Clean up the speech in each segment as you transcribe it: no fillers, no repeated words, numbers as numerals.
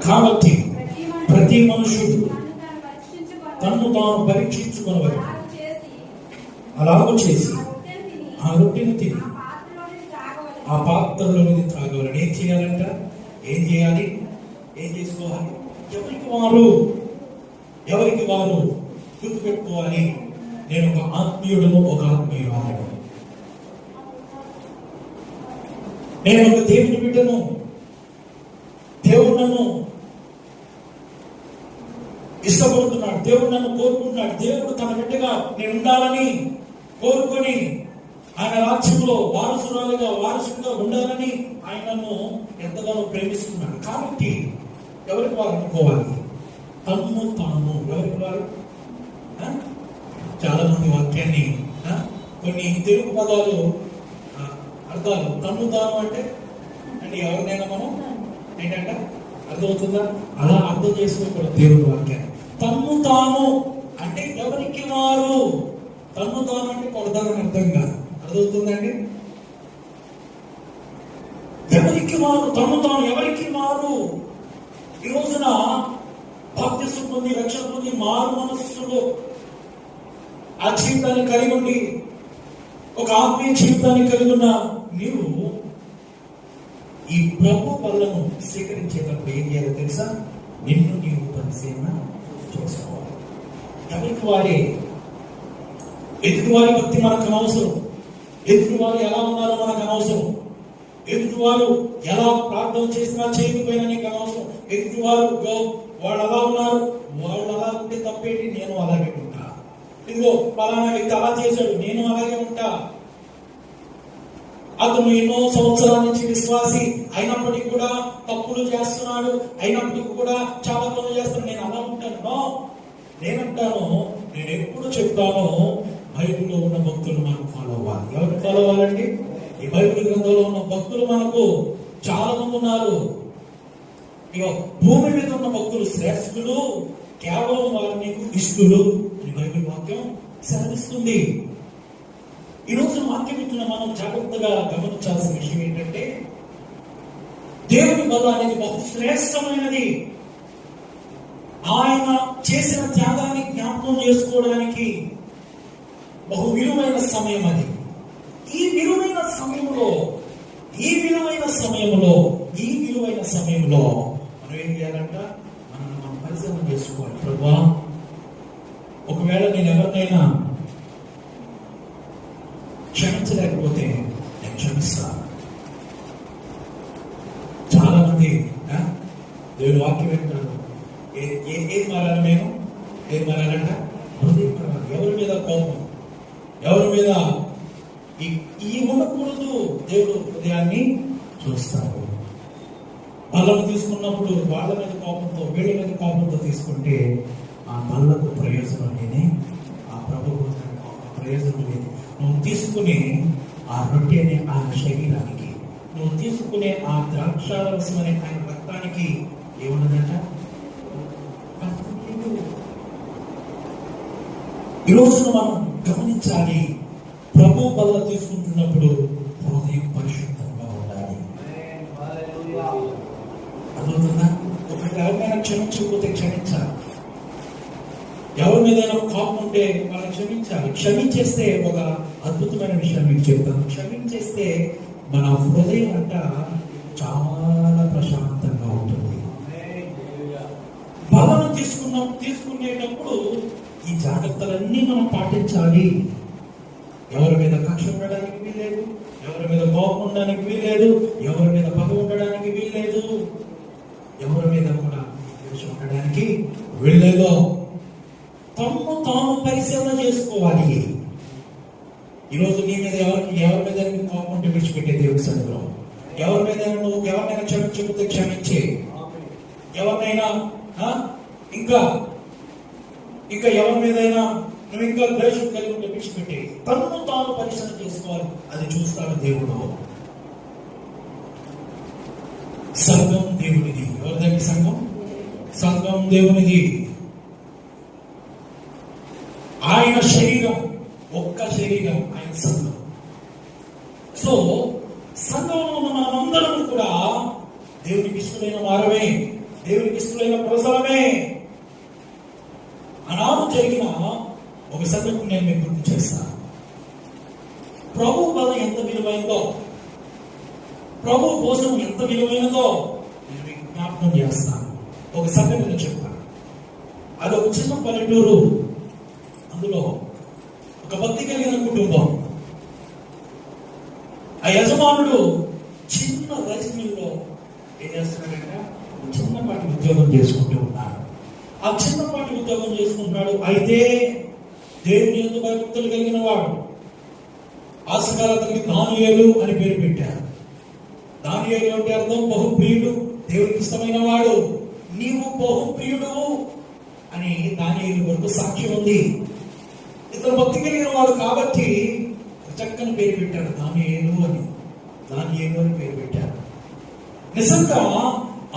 కాబట్టి ప్రతి మనుషుడు తన్ను తాను పరీక్షించుకునేవారు. అలాగూ చేసి ఆ రొట్టెను తిని ఆ పాత్రలోనిది త్రాగవాలని. ఏం చేయాలంట? ఏం చేయాలి? ఏం చేసుకోవాలి? ఎవరికి వారు గుర్తుపెట్టుకోవాలి. నేను ఒక ఆత్మీయుడను, ఒక ఆత్మీయురాలను, నేను ఒక దేవుని బిడ్డను, దేవుడు నన్ను ఇష్టపడుతున్నాడు, దేవుడు నన్ను కోరుకుంటున్నాడు, దేవుడు తన బిడ్డగా నేను ఉండాలని కోరుకొని ఆయన రాజ్యంలో వారసుగా ఉండాలని ఆయనను ఎంతగానో ప్రేమిస్తున్నాడు. కాబట్టి ఎవరికి వారు అనుకోవాలి? తన్ను తాను. ఎవరికి వారు? చాలా మంది వాక్యాన్ని కొన్ని తెలుగు పదాలు అర్థాలు తన్ను తాను అంటే ఎవరినైనా మనం ఏంటంటే అర్థమవుతుందా? అలా అర్థం చేసుకోకూడదు దేవుడి వాక్యాన్ని. తన్ను తాను అంటే ఎవరికి వారు. తన్ను తాను అంటే కొడతానని అర్థం కాదు. అర్థమవుతుందండి? ఎవరికి వారు, తన్ను తాను ఎవరికి వారు. ఈ రోజున బాప్తిసం పొంది రక్షణ పొంది మారు మనస్సులో ఆ జీవితాన్ని కలిగి ఉండి ఒక ఆత్మీయ జీవితాన్ని కలిగి ఉన్న మీరు ఈ ప్రభు వల్లను స్వీకరించేటప్పుడు ఏం చేయాలో తెలుసా? నిన్ను నీవు పరిశీలన చేసుకోవాలి. ఎవరికి వారే. ఎదుటివారి భక్తి మనకు అనవసరం, ఎదుటివారు ఎలా ఉన్నారో మనకు అనవసరం, ఎదుటివారు ఎలా ప్రార్థన చేసినా చేయకపోయినా నీకు అనవసరం. ఎదుటివారు వాళ్ళు అలా ఉన్నారు, వాళ్ళు అలా ఉంటే తప్పేంటి, నేను అలాగే ఉంటా. ఇదిగో పలానా వ్యక్తి అలా చేశాడు, నేను అలాగే ఉంటా. అతను ఎన్నో సంవత్సరాల నుంచి విశ్వాసి అయినప్పటికీ కూడా తప్పులు చేస్తున్నాడు, అయినప్పటికీ కూడా చాలా పనులు చేస్తున్నాడు, నేను అలా ఉంటాను. నేనంటాను, నేను ఎప్పుడు చెప్తాను, బైబిల్లో ఉన్న భక్తులు మనం ఫాలో అవ్వాలి. ఎవరు ఫాలో అవ్వాలండి? ఈ బైబిల్ గ్రంథంలో ఉన్న భక్తులు మనకు చాలా మంది ఉన్నారు. ఇక భూమి మీద ఉన్న భక్తులు శ్రేష్ఠులు, కేవలం వారు నీకు ఇష్టలు అని బైబిల్ వాక్యం సెలవిస్తుంది. ఈ రోజు వాక్యం ఇచ్చిన మనం జాగ్రత్తగా గమనించాల్సిన విషయం ఏంటంటే, దేవుని బల అనేది బహు శ్రేష్టమైనది. ఆయన చేసిన త్యాగాన్ని జ్ఞాపకం చేసుకోవడానికి బహు విలువైన సమయం అది. ఈ విలువైన సమయంలో మనం ఏం చేయాలంట? మనం పరిశీలన చేసుకోవాలి. ప్రభువా, ఒకవేళ నేను ఎవరినైనా క్షమించలేకపోతే నేను క్షమిస్తాను. చాలా మంది దేవుడు వాక్యం ఏంటారు, ఏం మారాలి? మేము ఏం మారాలంట? హృదయం మారాలి. ఎవరి మీద కోపం, ఎవరి మీద ఈ ఉండకూడదు. దేవుడు హృదయాన్ని చూస్తాడు. వాళ్ళను తీసుకున్నప్పుడు వాళ్ళ మీద కోపంతో, వీళ్ళ మీద కోపంతో తీసుకుంటే ఆ బల్లకు ప్రయోజనం లేని, ఆ ప్రభుత్వ ప్రయోజనం లేదు. నువ్వు తీసుకునే ఆ రొట్టె అనే ఆయన శరీరానికి, నువ్వు తీసుకునే ఆ ద్రాక్షారసం అనే ఆయన రక్తానికి ఏమున్నదంట? ఈ రోజున మనం గమనించాలి, ప్రభు బల్ల తీసుకుంటున్నప్పుడు హృదయం పరిశుద్ధంగా ఉండాలి. అర్థమవుతుందా? ఒకటి ఎవరినైనా క్షమించకపోతే క్షమించాలి. ఎవరి మీదైనా కోపం ఉంటే వాళ్ళని క్షమించాలి. క్షమించేస్తే ఒక అద్భుతమైన విషయం మీకు చెప్తాను. క్షమించేస్తే మన హృదయం అంట చాలా ప్రశాంతంగా ఉంటుంది. బలను తీసుకునేటప్పుడు ఈ జాగ్రత్తలన్నీ మనం పాటించాలి. ఎవరి మీద కక్ష ఉండడానికి వీల్లేదు, ఎవరి మీద కోపం ఉండడానికి వీల్లేదు, ఎవరి మీద పగ ఉండడానికి వీల్లేదు, ఎవరి మీద కూడా ఉండడానికి వీల్లేదు. తమ్ము తాను పరిశీలన చేసుకోవాలి. ఈరోజు నీ మీద ఎవరి మీద కోపం ఉంటే విడిచిపెట్టే దేవుడి సన్నిధిలో, ఎవరినైనా క్షమించకపోతే క్షమించే, ఎవరినైనా ఇంకా ఎవరి మీదైనా నువ్వు ఇంకా ద్వేషం కలిగి ఉంటే విడిచిపెట్టి తన్ను తాను పరిశీలన చేసుకోవాలి. అది చూస్తాడు దేవుడు. సంఘం దేవునిది. ఎవరిదండి సంఘం? సంఘం దేవునిది. ఆయన శరీరం, ఒక్క శరీరం ఆయన సంఘం. సో సంఘంలో ఉన్న మనమందరం కూడా దేవునికి ఇష్టం ఇష్టమైన వారమే, దేవునికి ఇష్టమైన ప్రజలమే. ఆనాడు జరిగిన ఒక సంగతి నేను మీకు గుర్తు చేస్తాను. ప్రభు బలం ఎంత విలువైందో, ప్రభు కోసం ఎంత విలువైనదో నేను మీకు జ్ఞాపకం చేస్తాను. ఒక సంగతి నేను చెప్తాను. అది ఒక చిన్న పల్లెటూరు. అందులో ఒక భక్తి కలిగిన కుటుంబం. ఆ యజమానుడు చిన్న రైస్ మిల్లో ఏం చేస్తున్నాడంటే చిన్నపాటి ఉద్యోగం చేసుకుంటూ ఉన్నాడు. ఆ చిన్నపాటి ఉద్యోగం చేసుకుంటున్నాడు. అయితే దేవుని యందు భక్తులు కలిగిన వాడు. ఆశకాల అతనికి దానియేలు అని పేరు పెట్టారు. దానియేలు అంటే అర్థం బహుప్రియుడు, దేవునికి ఇష్టమైన వాడు. నీవు బహుప్రియుడు అని దానియేలు వరకు సాక్ష్యం ఉంది. ఇతను భక్తి కలిగిన వాడు కాబట్టి చక్కని పేరు పెట్టాడు, దానియేలు అని. దానియేలు అని పేరు పెట్టారు. నిజంగా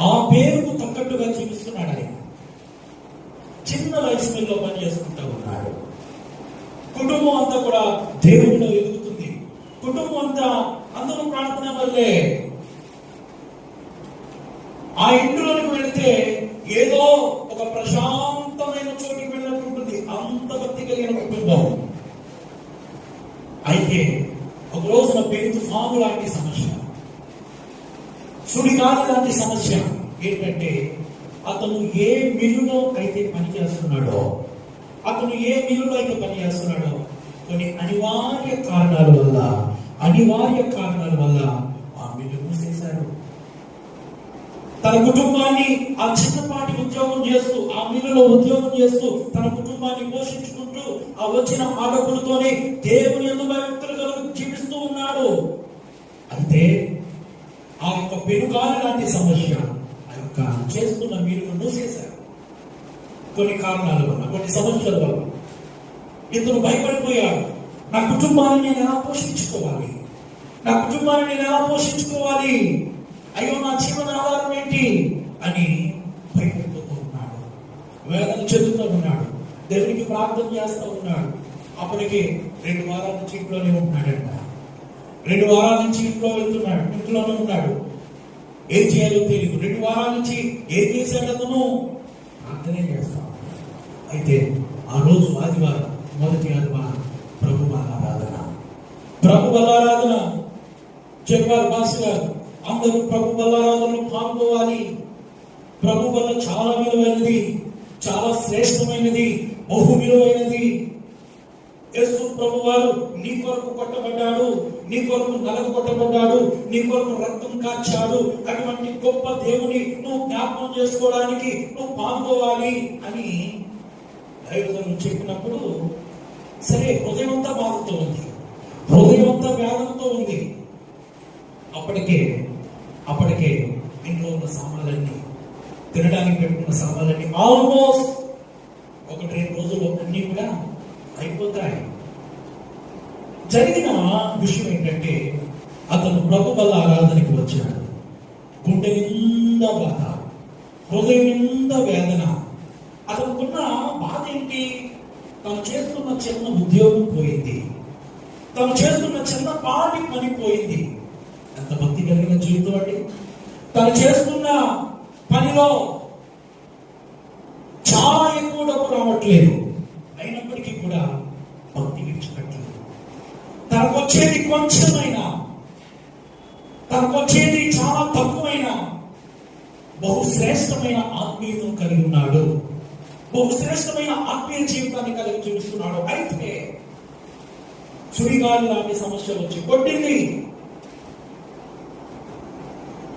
ఆ పేరుకు తగ్గట్టుగా చూపిస్తున్నాడు ఆయన. చిన్న రైస్ మిల్లో పని చేసుకుంటూ ఉన్నాడు. కుటుంబం అంతా కూడా దేవుడిలో ఎదుగుతుంది. కుటుంబం అంతా అందరూ ప్రార్థన వల్లే. ఆ ఇంట్లోకి వెళితే ఏదో ఒక ప్రశాంతమైన చోటికి వెళ్ళినట్టు ఉంటుంది. అంత భక్తి కలిగిన కుటుంబం. అయితే ఒక రోజున పెను తుఫాను లాంటి సమస్య, సుడిగాలి లాంటి సమస్య ఏంటంటే, అతను ఏ మిల్లులో అయితే పనిచేస్తున్నాడో కొన్ని అనివార్య కారణాల వల్ల ఆ మిల్లు మూసేశారు. తన కుటుంబాన్ని ఆ చిన్నపాటి ఉద్యోగం చేస్తూ, ఆ మిల్లులో ఉద్యోగం చేస్తూ తన కుటుంబాన్ని పోషించుకుంటూ ఆ వచ్చిన ఆ డబ్బులతోనే దేవుని యందు భక్తులుగా జీవిస్తూ ఉన్నాడు. అయితే ఆ యొక్క పెనుగాలి లాంటి సమస్య ఆ యొక్క చేస్తున్న మిల్లును మూసేశారు. కొన్ని కారణాల వల్ల, కొన్ని సమస్యల వల్ల ఇతను భయపడిపోయాడు. నా కుటుంబాన్ని నేను ఎలా పోషించుకోవాలి? అయ్యో, నా జీవన ఆధారం ఏంటి అని భయపడిపోతూ ఉన్నాడు. వేదన చెందుతూ ఉన్నాడు. దేవునికి ప్రార్థన చేస్తూ ఉన్నాడు. అప్పటికే 2 వారాల నుంచి ఇంట్లోనే ఉంటున్నాడంట. 2 వారాల నుంచి ఇంట్లోనే ఉన్నాడు. ఏం చేయాలో తెలియదు. 2 వారాల నుంచి ఏం చేశాడు అతను? ప్రార్థనే చేస్తాడు. అయితే ఆ రోజు ఆదివారం, మొదటి ఆదివారం ప్రభు బలారాధన చెప్పారు భాస్ గారు. అందరూ ప్రభు బలారాధనలో పాల్గొవాలి. ప్రభు బల చాలా విలువైనది, చాలా శ్రేష్టమైనది, బహు విలువైనది. యేసు ప్రభు వారు నీ కొరకు కొట్టబడ్డాడు, నీ కొరకు నలగొట్టబడ్డాడు, నీ కొరకు రక్తం కార్చాడు. అటువంటి గొప్ప దేవుని నువ్వు జ్ఞాపకం చేసుకోవడానికి నువ్వు పాల్గొవాలి అని దైవజనులు చెప్పినప్పుడు, సరే, హృదయం అంతా బాధతో ఉంది, హృదయం అంతా వేదనతో ఉంది. అప్పటికే ఇంట్లో ఉన్న సామాన్లన్నీ, తినడానికి పెట్టుకున్న సామాన్లన్నీ ఆల్మోస్ట్ 1-2 రోజులు అన్నీ కూడా అయిపోతాయి. జరిగిన విషయం ఏంటంటే, అతను ప్రభు బల ఆరాధనకి వచ్చాడు. గుండె నిండా బాధ, హృదయం నిండా వేదన. అతనుకున్న బాధ ఏంటి? తను చేస్తున్న చిన్న ఉద్యోగం పోయింది, తను చేస్తున్న చిన్న పాటి పని పోయింది. ఎంత భక్తి కలిగిన జీవితం అండి! తను చేస్తున్న పనిలో చాలా ఎక్కువ డబ్బు రావట్లేదు, అయినప్పటికీ కూడా భక్తి విడిచిపెట్టలేదు. తనకు వచ్చేది కొంచెమైనా, తనకు వచ్చేది చాలా తక్కువైనా బహుశ్రేష్టమైన ఆత్మీయతను కలిగి ఉన్నాడు, బహుశ్రేష్టమైన ఆత్మీయ జీవితాన్ని కలిగి జీవిస్తున్నాడు. అయితే సుడిగాలి లాంటి సమస్య వచ్చి కొట్టింది.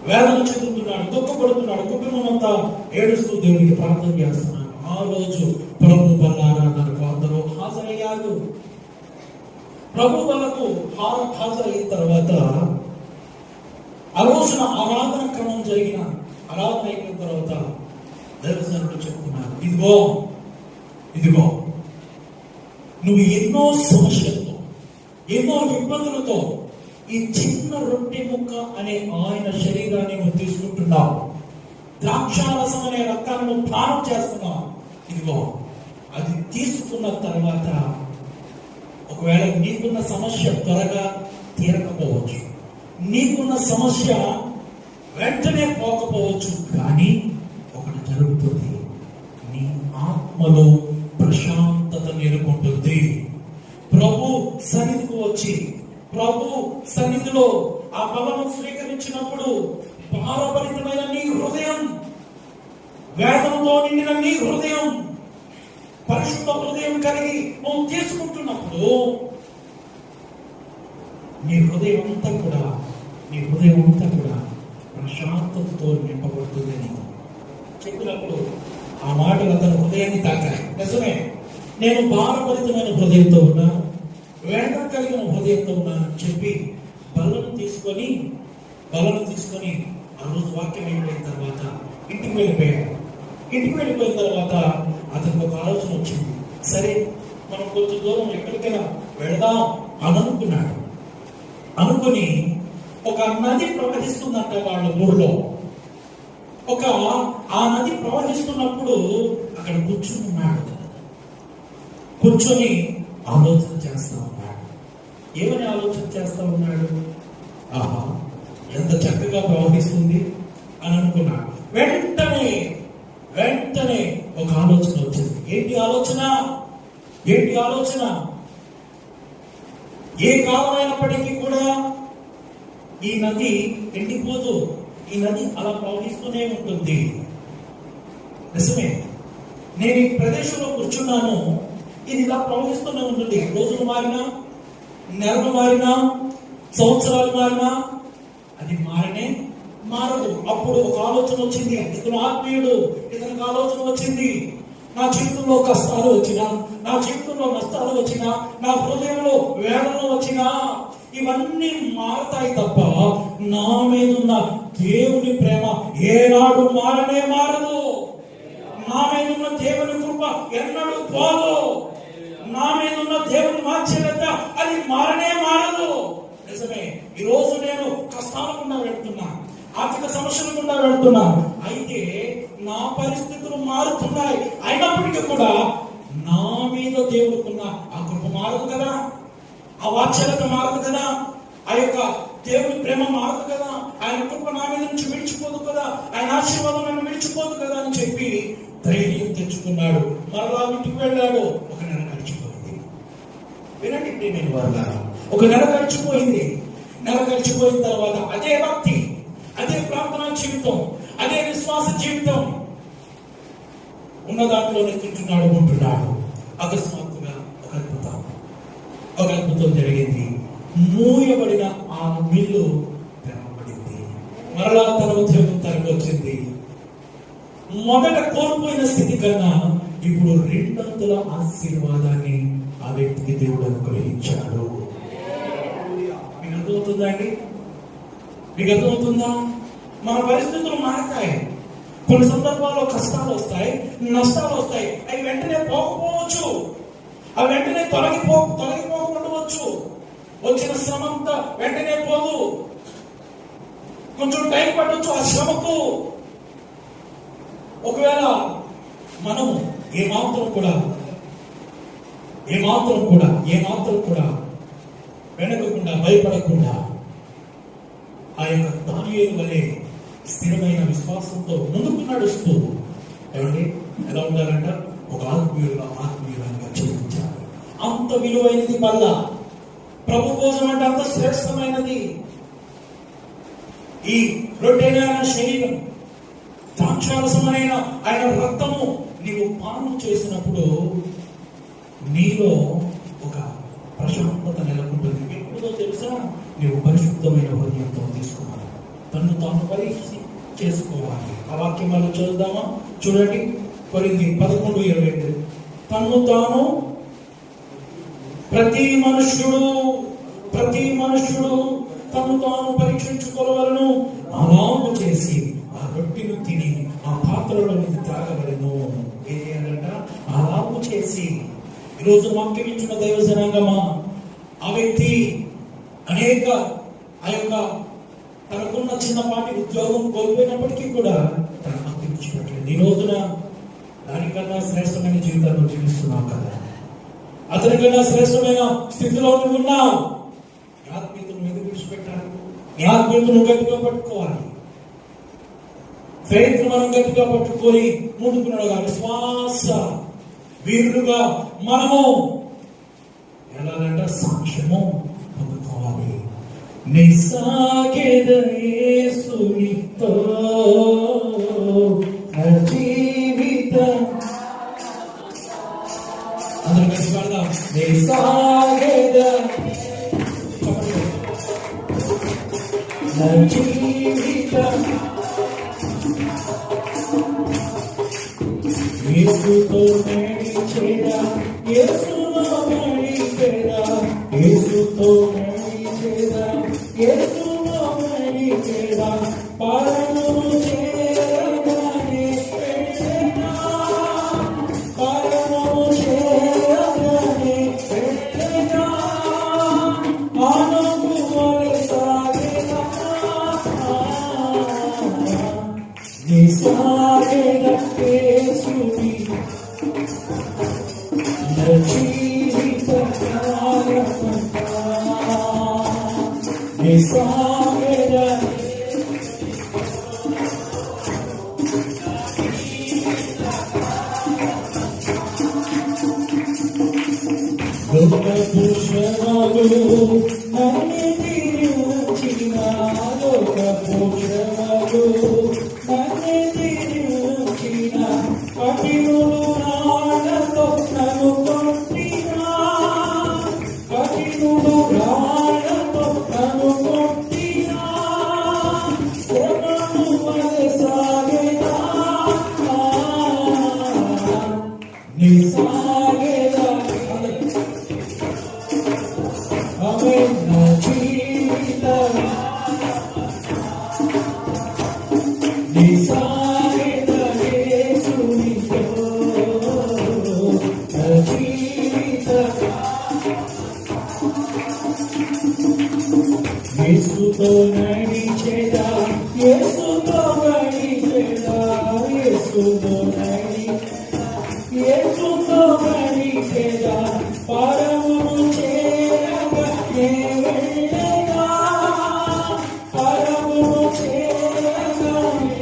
వేదన చెందుతున్నాడు, దుఃఖపడుతున్నాడు. కుటుంబం అంతా ఏడుస్తూ దేవునికి ప్రార్థన చేస్తున్నాడు. ఆ రోజు ప్రభు బలారాధనకు అందరూ హాజరయ్యారు. ప్రభు బలకు హాజరైన తర్వాత ఆ రోజున ఆరాధన క్రమం ఆరాధన అయిన తర్వాత దైవజనుడు చెప్తున్నారు, ఇదిగో నువ్వు ఎన్నో సమస్యలతో, ఎన్నో ఇబ్బందులతో ఈ చిన్న రొట్టె ముక్క అనే ఆయన శరీరాన్ని నువ్వు తీసుకుంటున్నావు, ద్రాక్షారసం అనే రక్తాన్ని నువ్వు పానం చేస్తున్నావు. ఇదిగో అది తీసుకున్న తర్వాత ఒకవేళ నీకున్న సమస్య త్వరగా తీరకపోవచ్చు, నీకున్న సమస్య వెంటనే పోకపోవచ్చు, కానీ ఒకటి జరుగుతుంది. నీ ఆత్మలో ప్రశాంతత నెలకొంటుంది. ప్రభు సన్నిధికి వచ్చి ప్రభు సన్నిధిలో ఆ బలను స్వీకరించినప్పుడు భారభరితమైన నీ హృదయం, వేదనతో నిండిన నీ హృదయం, పరిశుద్ధ హృదయం కలిగి నువ్వు తీసుకుంటున్నప్పుడు నీ హృదయం అంతా కూడా ప్రశాంతతతో నింపబడుతుందని చెప్పినప్పుడు ఆ మాటలు అతని హృదయాన్ని తాకాయి. నిజమే, నేను భారభరితమైన హృదయంతో ఉన్నా, వేదన కలిగిన హృదయంతో ఉన్నానని చెప్పి బలను తీసుకొని ఆ రోజు వాక్యం అయిపోయిన తర్వాత ఇంటికి వెళ్ళిపోయిన తర్వాత అతనికి ఒక ఆలోచన వచ్చింది. సరే, మనం కొంచెం దూరం ఎక్కడికైనా వెళదాం అని అనుకుని ఒక నది ప్రవహిస్తుందంట వాళ్ళ ఊళ్ళో. ఆ నది ప్రవహిస్తున్నప్పుడు అక్కడ కూర్చొని ఆలోచన చేస్తా ఉన్నాడు. ఏమని ఆలోచన చేస్తా ఉన్నాడు? ఆహా, ఎంత చక్కగా ప్రవహిస్తుంది అని అనుకున్నాడు. వెంటనే ఒక ఆలోచన వచ్చింది. ఏంటి ఆలోచన? ఏ కాలమైనప్పటికీ కూడా ఈ నది ఎండిపోదు, ఈ నది అలా ప్రవహిస్తూనే ఉంటుంది. నిజమే, నేను ఈ ప్రదేశంలో కూర్చున్నాను, ఇది ఇలా ప్రవహిస్తూనే ఉంటుంది. రోజులు మారినా, నెలలు మారినా, సంవత్సరాలు మారినా అది మారదు. అప్పుడు ఒక ఆలోచన వచ్చింది. ఇతను ఆత్మీయుడు, ఇతనికి ఆలోచన వచ్చింది. నా జీవితంలో కష్టాలు వచ్చినా, నా జీవితంలో నష్టాలు వచ్చినా, నా హృదయంలో వేదనలు వచ్చినా ఇవన్నీ మారతాయి తప్ప నా మీద ఉన్న దేవుని ప్రేమ ఏనాడు మారదు. నా మీద ఉన్న దేవుని కృప ఎన్నడూ పోదు. నా మీద ఉన్న దేవుని వాత్సల్యత అది మారదు. నిజమే, ఈ రోజు నేను కష్టాల గుండా వెళ్తున్నా, ఆర్థిక సమస్యల గుండా వెళ్తున్నా, అయితే నా పరిస్థితులు మారుతున్నాయి. అయినప్పటికీ కూడా నా మీద దేవుడుకున్న ఆ కృప మారదు కదా, ఆ వాత్సల్యత మారదు కదా, ఆ యొక్క దేవుని ప్రేమ మారదు కదా, ఆయన కృప నా మీద నుంచి విడిచిపోదు కదా, ఆయన ఆశీర్వాదం నన్ను విడిచిపోదు కదా అని చెప్పి ధైర్యం తెచ్చుకున్నాడు. మరలా ఇంటికి వెళ్ళాడు. ఒక నెల గడిచిపోయింది. వినండి, నేను వాళ్ళ ఒక నెల గడిచిపోయింది. నెల గడిచిపోయిన తర్వాత అదే భక్తి, అదే ప్రార్థనా జీవితం, అదే విశ్వాస జీవితం ఉన్న దాంట్లోనే ఉంటున్నాడు. అకస్మాత్తుగా ఒక అద్భుతం జరిగింది. మూయబడిన ఆ మిల్లు తెరవబడింది. మరలా తన ఉద్యోగం తనకు వచ్చింది. మొదట కోల్పోయిన స్థితి కన్నా ఇప్పుడు రెండంతుల ఆశీర్వాదాన్ని ఆ వ్యక్తికి దేవుడు అనుగ్రహించాడు. మీకు అర్థమవుతుందండి? మీకు అర్థమవుతుందా? మన పరిస్థితులు మారతాయి. కొన్ని సందర్భాల్లో కష్టాలు వస్తాయి, నష్టాలు వస్తాయి. అవి వెంటనే పోకపోవచ్చు, అవి వెంటనే తొలగిపోకపోవచ్చు. వచ్చిన శ్రమ అంతా వెంటనే పోదు, కొంచెం టైం పట్టవచ్చు ఆ శ్రమకు. ఒకవేళ మనము ఏమాత్రం కూడా వెనకకుండా, భయపడకుండా ఆ యొక్క దానియేలు వలె స్థిరమైన విశ్వాసంతో ముందుకు నడుస్తూ ఏమండి ఎలా ఉండాలంట? ఒక ఆత్మీయులంగా జీవించాలి. అంత విలువైనది వల్ల ప్రభు కోసం అంటే అంత శ్రేష్టమైనది. ఈ రొట్టెన శరీరం, ద్రాక్షారసమైన ఆయన రక్తము నీవు పానం చేసినప్పుడు నీలో ఒక ప్రశాంతత నెలకొంటుంది. ఎప్పుడో తెలుసా? నీవు పరిశుద్ధమైన హృదయంతో తీసుకున్నావు. తను తాను పరీక్ష చేసుకోవాలి. ఆ వాక్యం మనం చదువుదామా? చూడండి, కొరింథీ 11:22. తను తాను ప్రతి మనుష్యుడు తను తాను పరీక్షించుకోవలను. అలాగు చేసి ఆ రొట్టెను తిని ఆ పాత్రలో నుంచి త్రాగవలను. ఏం చేయాలంట? అలాగు చేసి. ఈరోజు వాక్యం ఇచ్చిన దైవ జనాంగమా, ఆ వ్యక్తి అనేక ఆ యొక్క తనకున్న చిన్నపాటి ఉద్యోగం కోల్పోయినప్పటికీ కూడా తన భక్తి విడిచిపెట్టలేదు. ఈ రోజున దానికన్నా శ్రేష్టమైన జీవితాన్ని జీవిస్తున్నావు కదా, అతనికన్నా శ్రేష్టమైన స్థితిలో నువ్వు ఉన్నావు. నీ ఆత్మీయతను మీద విడిచిపెట్టాలి, నీ ఆత్మీయతను గట్టిగా పట్టుకోవాలి. ఫెయిత్ మనం గట్టిగా పట్టుకొని ముందుకు నడగాలి. శ్వాస వీరులుగా మనము ఎలాగంటే సాక్ష్యము పొందుకోవాలి. నిసాగెద యేసునితో నా జీవితం. అందరం కలిసి పాడదాం. నిసాగెద నా జీవితం యేసుతో నడిచేదా, యేసుతో నడిచేదా, యేసుతో నడిచేదా, యేసుతో నడిచేదా, పరమును చేరగానే వెళ్ళేదా, పరమును చేరగానే వెళ్ళేదా, అనుభవాలు సాగేదా, నిసాగేదా యేసుని నా జీవిత కాలమంతా. నిసాగేదా లోకభూషణాలు నన్నిధించిన, లోకభూషణాలు నన్నిధించిన, కఠినులు రాళ్ళతో నన్ను కొట్టినా, కఠినులు రాళ్ళతో నన్ను కొట్టినా, శ్రమను వలసాగేదా, నిసాగేదా. ఆమేన్. నా జీవితం నిసాగేదా యేసునితో, నా జీవితం యేసుతో నడిచేదా, యేసుతో నడిచేదా, యేసుతో యేసుతో నడిచేదా, పరమును చేరగానే వెళ్ళేదా, పరమును చేరగానే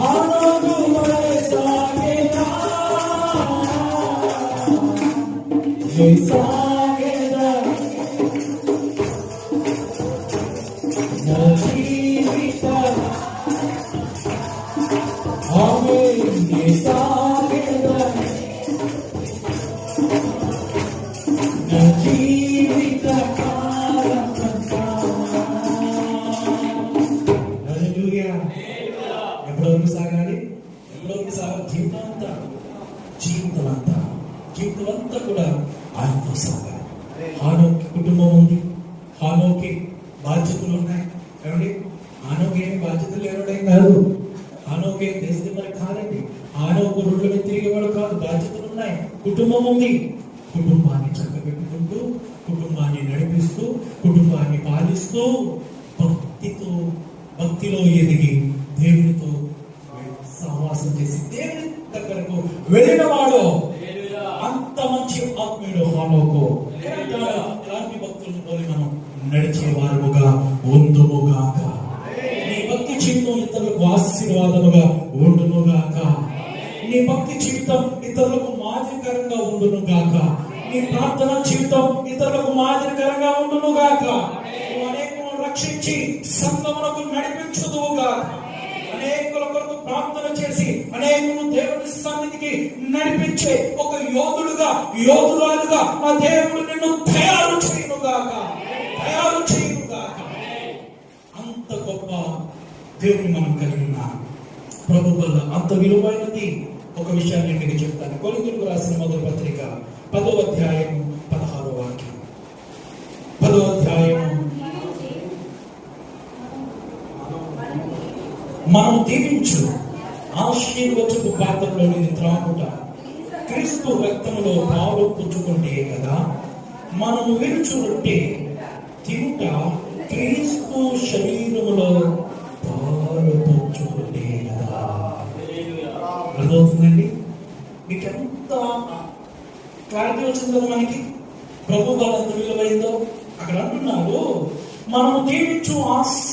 అనుభవాలు సాగేదా, నిసాగేదా నా జీవితం. ఆమేన్. నిసాగేదా నా జీవిత కాలమంతా. హల్లెలూయా. ఎప్పటివరకు సాగాలి? ఎప్పటివరకు సాగాలి? జీవితం అంతా కూడా ఆయనతో సాగాలి. హానోకి కుటుంబం ఉంది, హానోకి బాధ్యతలు ఉన్నాయి. ఏమండి, హానోకి ఏమి బాధ్యతలు లేవడం కాదు, హానోకి ఏం దేశదిమ్మని కాదండి, హానోకు రోడ్ల తిరిగేవాడు కాదు. బాధ్యతలు ఉన్నాయి, కుటుంబం ఉంది. కుటుంబాన్ని చక్కబెట్టుకుంటూ, కుటుంబాన్ని నడిపిస్తూ, కుటుంబాన్ని పాలిస్తూ, భక్తిలో ఎదిగి దేవునితో సహవాసం చేసి దేవుని దగ్గరకు వెళ్ళిన వాడు అంత మంచి ఆత్మీయుడు హానోకు. ఇలాంటి భక్తులను పోలి మనం నడిచే వారుగా ఉందుముగాక. నీ భక్తి జీవితం ఇతరులకు ఆశీర్వాదముగా ఉండునుగాక. నీ భక్తి జీవితం ఇతరులకు మాదిరికరంగా ఉండునుగాక. నీ ప్రార్థన జీవితం ఇతరులకు మాదిరికరంగా ఉండునుగాక. నువ్వు అనేకులను రక్షించి సంఘమునకు నడిపించుదువుగాక. అనేకుల కొరకు ప్రార్థన చేసి అనేకులను దేవుని సన్నిధికి నడిపించే ఒక యోధురాలుగా ఆ దేవుడు నిన్ను తయారు చేయునుగాక. అంత గొప్ప దేవుని మనం కలిగి ఉన్నాం. ప్రభు వల్ల అంత విలువైనది. ఒక విషయాన్ని మీకు చెప్తాను. కొరింథీయులకు రాసిన మొదటి పత్రిక 10వ అధ్యాయం 16వ వాక్యం. 10వ అధ్యాయం. మనం దీవించు ఆశీర్వచపు పాత్రలోని త్రాగుట క్రీస్తు రక్తములో పాలు పుచ్చుకుంటే కదా, మనము విరుచు రొట్టె తినుట క్రీస్తు శరీరములో పాలు పుచ్చుకుంటే కదా. అర్థమవుతుందండి? మీకు ఎంత క్లారిటీ వచ్చిందో మనకి ప్రభు వాళ్ళంత విలువైందో. అక్కడ అంటున్నారు, మనము దీవించు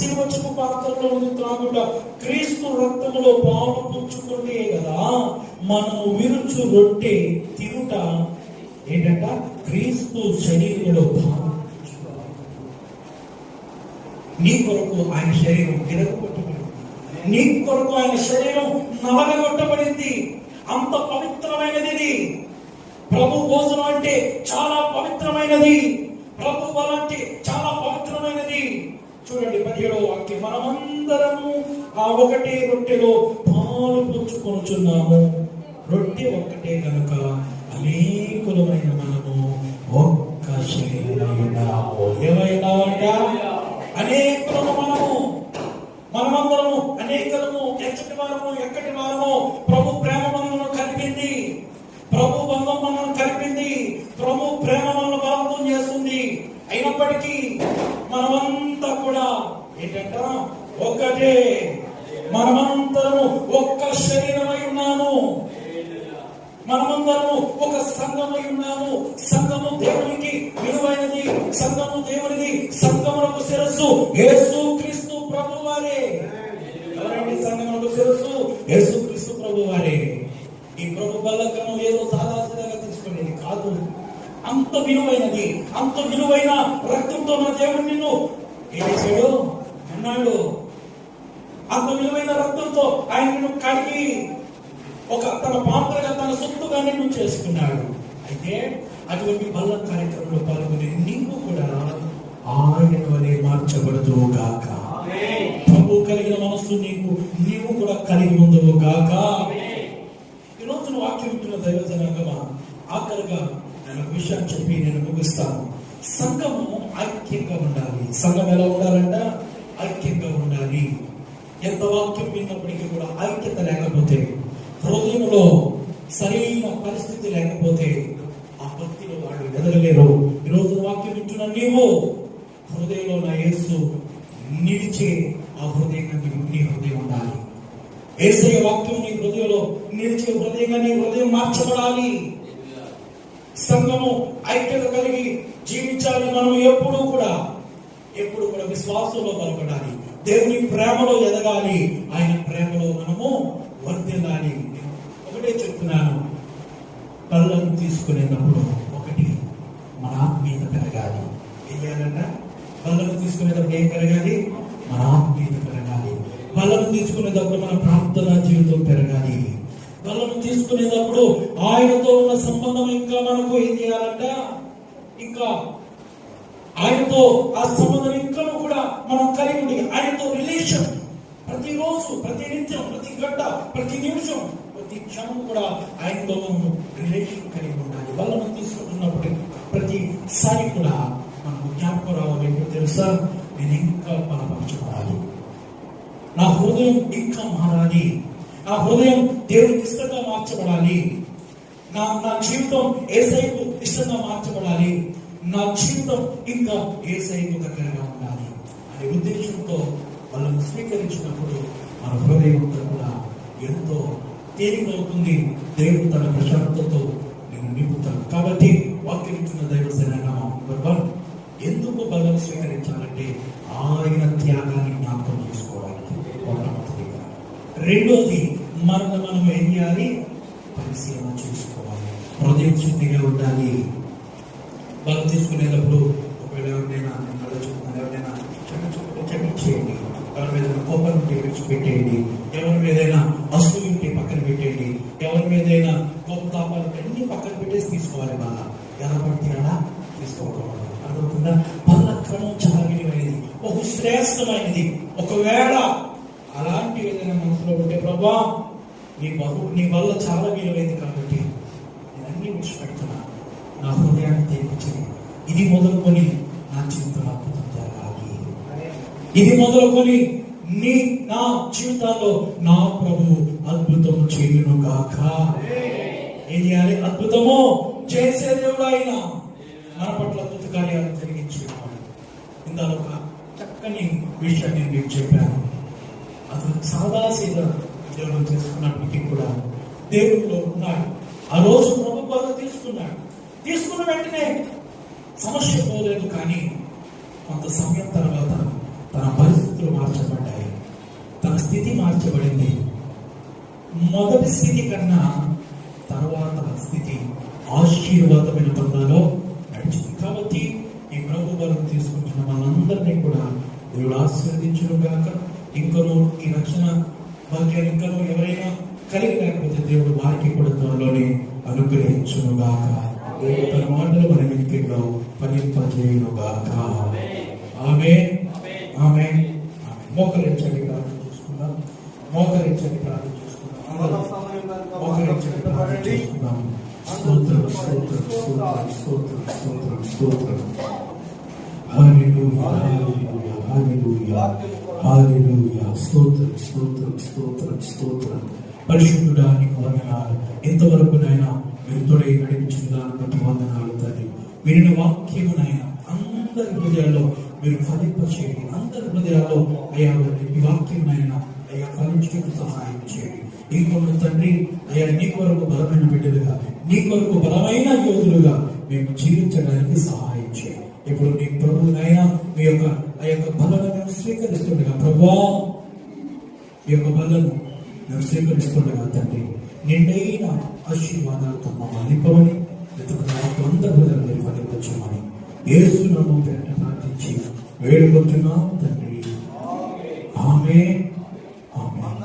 శిలువచపు పాత్రలో ఉంది త్రాగుట క్రీస్తు రక్తములో పాలు పుచ్చుకుంటే కదా మనము విరుచు రొట్టె తిరుట ఏంటంట క్రీస్తు శరీరంలో పాలు. నీ కొరకు ఆయన శరీరం విరగొట్టబడింది, నీ కొరకు ఆయన శరీరం నలగొట్టబడింది. అంత పవిత్రమైనది ఇది. ప్రభు భోజనం అంటే చాలా పవిత్రమైనది, ప్రభు బల అంటే చాలా పవిత్రమైనది. చూడండి 17వ వాక్యం, మనమందరము ఆ ఒకటే రొట్టెలో పాలు పుచ్చుకొనుచున్నాము. రొట్టె ఒక్కటే కనుక అనేకులమైన మనము ఒక్క శరీరమైనాము. ఏమైనా అనేకులము మనమందరము అనేకలము. ఎచ్చటి వారము ఎక్కటి వారము ప్రభు ప్రేమ మనలను కలిపింది, ప్రభు బంధం మనల్ని కలిపింది, ప్రభు ప్రేమ మనల్ని బలవంతం చేస్తుంది. అయినప్పటికీ మనమంతా కూడా ఏంటంట ఒక్కటే, మనమందరము ఒక్క శరీరమై ఉన్నాము, మనమందరము ఒక సంఘమై ఉన్నాము. సంఘము దేవునికి విలువైనది, సంఘము దేవునిది, సంఘమునకు శిరస్సు యేసు క్రీస్తు ప్రభు వారే. ఎవరండి సంఘమునకు శిరస్సు? యేసు క్రీస్తు ప్రభు వారే. ఈ ప్రభు బల్లకము ఏదో సాదాసీదాగా తీసుకునేది కాదు, అంత విలువైనది. అంత విలువైన రక్తంతో నా దేవుడు నిన్ను ఏం చేశాడు అన్నాడు. అంత విలువైన రక్తంతో ఆయన నిన్ను కడిగి ఒక తన పాత్రగా తన సొత్తుగా నిన్ను చేసుకున్నాడు. అయితే అటువంటి బల్ల కార్యక్రమంలో పాల్గొనే నీవు కూడా ఆయన వలె మార్చబడుదువు గాక. ప్రభు కలిగిన మనస్సు నీవు కూడా కలిగి ఉందువు గాక. ఈరోజు నువ్వు వాక్యం వింటున్న దైవ జనాంగమా, ఆఖరిగా నేను ఒక విషయం చెప్పి నేను ముగిస్తాను. సంఘము ఐక్యంగా ఉండాలి. సంఘం ఎలా ఉండాలంట? ఐక్యంగా ఉండాలి. ఎంత వాక్యం విన్నప్పటికీ కూడా ఐక్యత లేకపోతే, హృదయంలో సరైన పరిస్థితి లేకపోతే ఆ భక్తిలో వాళ్ళు ఎదగలేరు. ఈరోజు వాక్యం వింటున్న నీవు హృదయంలో నా యేసు నిలిచే ఆ హృదయంగా నీ హృదయం ఉండాలి. యేసయ్య వాక్యం నీ హృదయంలో నిలిచే హృదయంగా నీ హృదయం మార్చబడాలి. సంఘము ఐక్యత కలిగి జీవించాలి. మనం ఎప్పుడు కూడా విశ్వాసంలో బలపడాలి, దేవుని ప్రేమలో ఎదగాలి, ఆయన ప్రేమలో మనము వర్ధిల్లాలి. ఒకటే చెప్తున్నాను, పళ్ళను తీసుకునేటప్పుడు ఒకటి మన ఆత్మీయత పెరగాలి. ఏం చేయాలంట? పళ్ళను తీసుకునేటప్పుడు ఏం పెరగాలి? మన ఆత్మీయత పెరగాలి. పళ్ళను తీసుకునేటప్పుడు మన ప్రార్థనా జీవితం పెరగాలి. పళ్ళను తీసుకునేటప్పుడు ఆయనతో ఉన్న సంబంధం ఇంకా మనకు ఏం చేయాలంట? ఇంకా ఆయనతో ఆ సంబంధం ఇంకా కూడా మనం కలిగి ఉండి ఆయనతో రిలేషన్ ప్రతిరోజు, ప్రతి నిత్యం, ప్రతి గంట, ప్రతి నిమిషం, ప్రతి క్షణం కూడా ఆయనతో మనం రిలేషన్ కలిగి ఉండాలి. వాళ్ళను తీసుకుంటున్నప్పుడు ప్రతిసారి కూడా మనకు జ్ఞాపకం రావాలి. ఏంటో తెలుసా? నేను ఇంకా బలపరచబడాలి, నా హృదయం ఇంకా మారాలి, నా హృదయం దేవుడికి ఇష్టంగా మార్చబడాలి, నా జీవితం యేసయ్యకు ఇష్టంగా మార్చబడాలి, నా జీవితం ఇంకా యేసయ్యకు దగ్గరగా ఉండాలి అనే ఉద్దేశంతో వాళ్ళను స్వీకరించినప్పుడు మన హృదయం కూడా ఎంతో తేలికవుతుంది. దేవుడు తన ప్రశాంతతో నేను నింపుతాను. కాబట్టి వాక్యం ఇచ్చిన దైవ సేనాంగం ఎందుకు బలను స్వీకరించాలంటే ఆయన త్యాగాన్ని జ్ఞాపకం చేసుకోవడానికి. రెండోది, మనం ఏం చేయాలి? పరిశీలన చేసుకోవాలి, హృదయం శుద్ధిగా ఉండాలి. బలం తీసుకునేటప్పుడు ఒకవేళ ఎవరినైనా ఎవరినైనా క్షమించేయండి, ఎవరి మీద కోపం ఉంటే విడిచిపెట్టేయండి, ఎవరి మీదైనా అసలు ఉంటే పక్కన పెట్టేయండి, ఎవరి మీదైనా గొప్ప తాపాలు అన్ని పక్కన పెట్టేసి తీసుకోవాలి. బాగా ఎలా పడితే అలా తీసుకోవడం అర్థమవుతుందా? పనుల క్రమం చాలా విలువైనది, ఒక శ్రేష్టమైనది. ఒకవేళ అలాంటి ఏదైనా మనసులో ఉంటే, ప్రభా నీ వల్ల చాలా విలువైంది కాబట్టి నేను అన్ని విడిచిపెడుతున్నా, నా హృదయాన్ని తెప్పించింది, ఇది మొదలుకొని నా జీవితం అద్భుతం జరగాలి, ఇది మొదలుకొని నా జీవితాల్లో నా ప్రభు అద్భుతం చేయును గాక. ఏం చేయాలి? అద్భుతము చేసే దేవుడు ఆయన మన పట్ల అద్భుత కార్యాలు జరిగించేవాడు. ఇందులో ఒక చక్కని విషయం నేను మీకు చెప్పాను. అతను సాదాసీదా ఉద్యోగం చేసుకున్నప్పటికీ కూడా దేవుడిలో ఉన్నాడు. ఆ రోజు ప్రభు బాగా తీసుకున్నాడు. తీసుకున్న వెంటనే సమస్య పోలేదు, కానీ కొంత సమయం తర్వాత తన పరిస్థితి పరిస్థితులు మార్చబడ్డాయి, తన స్థితి మార్చబడింది. మొదటి స్థితి కన్నా తర్వాత స్థితి ఆశీర్వాదమైన బంధాలో నడిచింది. కాబట్టి ఈ ప్రభు వరం తీసుకుంటున్న మనందరినీ కూడా దేవుడు ఆశీర్వదించును గాక. ఇంకనూ ఈ రక్షణ భాగ్యాన్ని ఇంకనూ ఎవరైనా కలిగి లేకపోతే దేవుడు వారికి కూడా త్వరలోనే అనుగ్రహించును గాక. దేవుడు తన మాటలు మన వినికిడిలో ఫలింపజేయును గాక. ఆమేన్, ఆమేన్, ఆమేన్. మోకరించండి, ప్రార్థన చేసుకుందాం. మోకరించండి, ప్రార్థన చేసుకుందాం. మోకరించండి, ప్రార్థన చేసుకుందాం. స్తోత్రం, స్తోత్రం, స్తోత్రం, స్తోత్రం, స్తోత్రం, స్తోత్రం. హల్లెలూయా, హల్లెలూయా, హల్లెలూయా, హల్లెలూయా. స్తోత్రం, స్తోత్రం, స్తోత్రం, స్తోత్రం. పరిశుద్ధుడా నీకు వందనాలు. ఇంతవరకు నాయన మీరు తోడై నడిపించిన దాన్ని బట్టి వందనాలు తండ్రి. వినిన వాక్యము నాయన అందరి హృదయాల్లో మీరు ఫలింపచేయండి. అందరి హృదయాల్లో అయ్యా ఈ వాక్యం నాయన అయ్యా ఫలించడానికి సహాయం చేయండి. ఇంకొక తండ్రి అయ్యా నీ కొరకు బలమైన బిడ్డలుగా, నీ కొరకు బలమైన యోధులుగా మేము జీవించడానికి సహాయం చేయండి. ఇప్పుడు నీ ప్రభు నాయన మీ యొక్క ఆ యొక్క బలను మేము స్వీకరిస్తుండగా ప్రభా, ఈ యొక్క బలను మేము స్వీకరిస్తుండగా తండ్రి నిండైన ఆశీర్వాదాలతో మమ్మల్ని నింపమని, అందరి హృదయాలు మీరు ఫలింపచేయమని యేసు నామమున పేరిట ప్రార్థించి వేడుకుంటున్నాం తండ్రి. ఆమేన్, ఆమేన్.